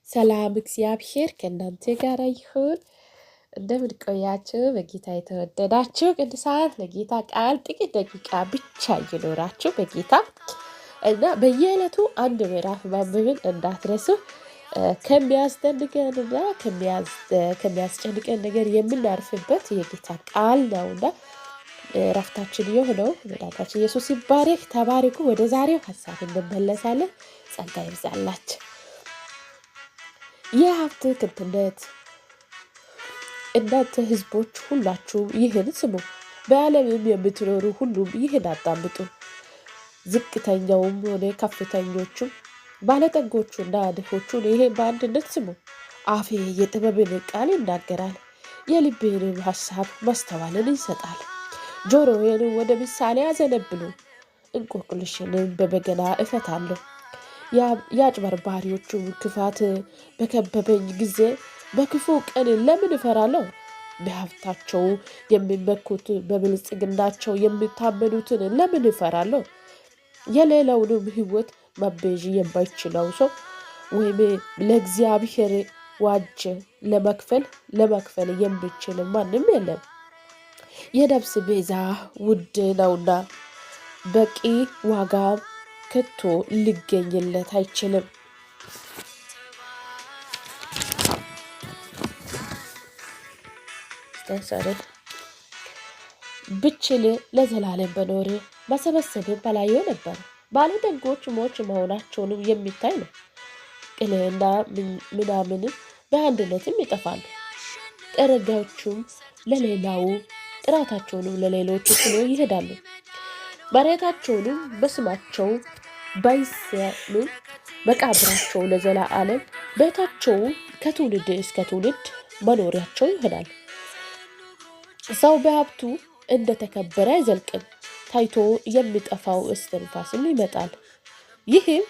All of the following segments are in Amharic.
ሰላም እግዚአብሔር ከእናንተ ጋር ይሁን። እንደምን ቆያችሁ? በጌታ የተወደዳችሁ ቅዱሳን ለጌታ ቃል ጥቂት ደቂቃ ብቻ እየኖራችሁ በጌታ እና በየዕለቱ አንድ ምዕራፍ ማንበብን እንዳትረሱ። ከሚያስደንቀንና ከሚያስጨንቀን ነገር የምናርፍበት የጌታ ቃል ነውና ረፍታችን የሆነው መድኃኒታችን ኢየሱስ ይባረክ። ተባረኩ። ወደ ዛሬው ሀሳብ እንመለሳለን። ጸጋ ይብዛላችሁ። የሀብት ክብነት እናንተ ህዝቦች ሁላችሁ ይህን ስሙ፣ በዓለምም የምትኖሩ ሁሉም ይህን አዳምጡ። ዝቅተኛውም ሆነ ከፍተኞቹም ባለጠጎቹና ድሆቹን ይህን በአንድነት ስሙ። አፌ የጥበብን ቃል ይናገራል፣ የልቤንም ሀሳብ ማስተዋልን ይሰጣል። ጆሮዬንም ወደ ምሳሌ አዘነብሉ፣ እንቆቅልሽንም በበገና እፈታለሁ። የአጭበርባሪዎቹ ክፋት በከበበኝ ጊዜ በክፉ ቀን ለምን እፈራለሁ? በሀብታቸው የሚመኩት በብልጽግናቸው የሚታመኑትን ለምን እፈራለሁ? የሌላውንም ሕይወት መቤዥ የማይችለው ሰው ወይም ለእግዚአብሔር ዋጅ ለመክፈል የሚችል ማንም የለም። የነፍስ ቤዛ ውድ ነውና በቂ ዋጋ ከቶ ሊገኝለት አይችልም። ብችል ለዘላለም በኖር መሰበሰብ በላየው ነበር። ባለጠጎች ሞች መሆናቸውንም የሚታይ ነው። ቅንና ምናምን በአንድነትም ይጠፋሉ። ጠረጋዎቹም ለሌላው ጥራታቸውንም ለሌሎቹ ስሎ ይሄዳሉ። መሬታቸውንም በስማቸው ባይሰሉ መቃብራቸው ለዘላለም ቤታቸው ከትውልድ እስከ ትውልድ መኖሪያቸው ይሆናል። ሰው በሀብቱ እንደተከበረ አይዘልቅም፣ ታይቶ የሚጠፋው እስትንፋስም ይመጣል። ይህም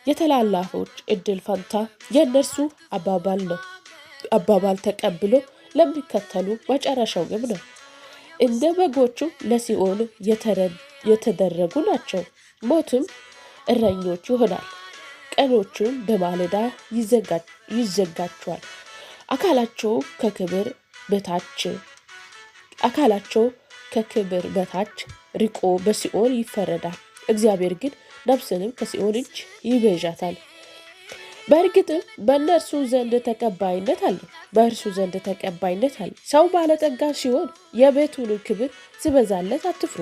የተላላፎች እድል ፈንታ የእነርሱ አባባል ነው። አባባል ተቀብሎ ለሚከተሉ መጨረሻው ግብ ነው። እንደ በጎቹ ለሲኦል የተደረጉ ናቸው። ሞትም እረኞች ይሆናል። ቀኖቹም በማለዳ ይዘጋቸዋል። አካላቸው ከክብር በታች ርቆ በሲኦል ይፈረዳል። እግዚአብሔር ግን ነፍስንም ከሲኦል እጅ ይቤዣታል። በእርግጥም በእነርሱ ዘንድ ተቀባይነት አለ። ሰው ባለጠጋ ሲሆን የቤቱን ክብር ሲበዛለት አትፍሩ።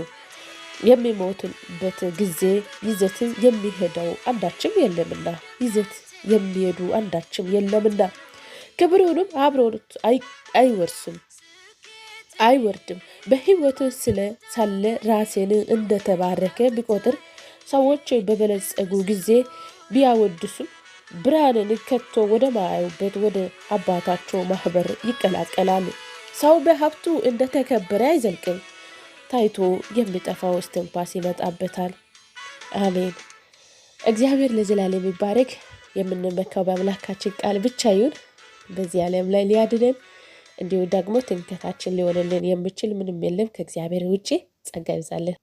የሚሞትበት ጊዜ ይዘት የሚሄደው አንዳችም የለምና ክብሩንም አብሮት አይወርድም። በሕይወት ሳለ ራሴን እንደተባረከ ቢቆጥር ሰዎች በበለጸጉ ጊዜ ቢያወድሱም ብርሃንን ከቶ ወደ ማያዩበት ወደ አባታቸው ማህበር ይቀላቀላሉ። ሰው በሀብቱ እንደተከበረ አይዘልቅም፣ ታይቶ የሚጠፋው እስትንፋስ ይመጣበታል። አሜን። እግዚአብሔር ለዘላለም ይባረክ። የምንመካው በአምላካችን ቃል ብቻ ይሁን። በዚህ ዓለም ላይ ሊያድነን እንዲሁ ደግሞ ትምክህታችን ሊሆንልን የሚችል ምንም የለም ከእግዚአብሔር ውጪ። ጸጋ ይብዛልን።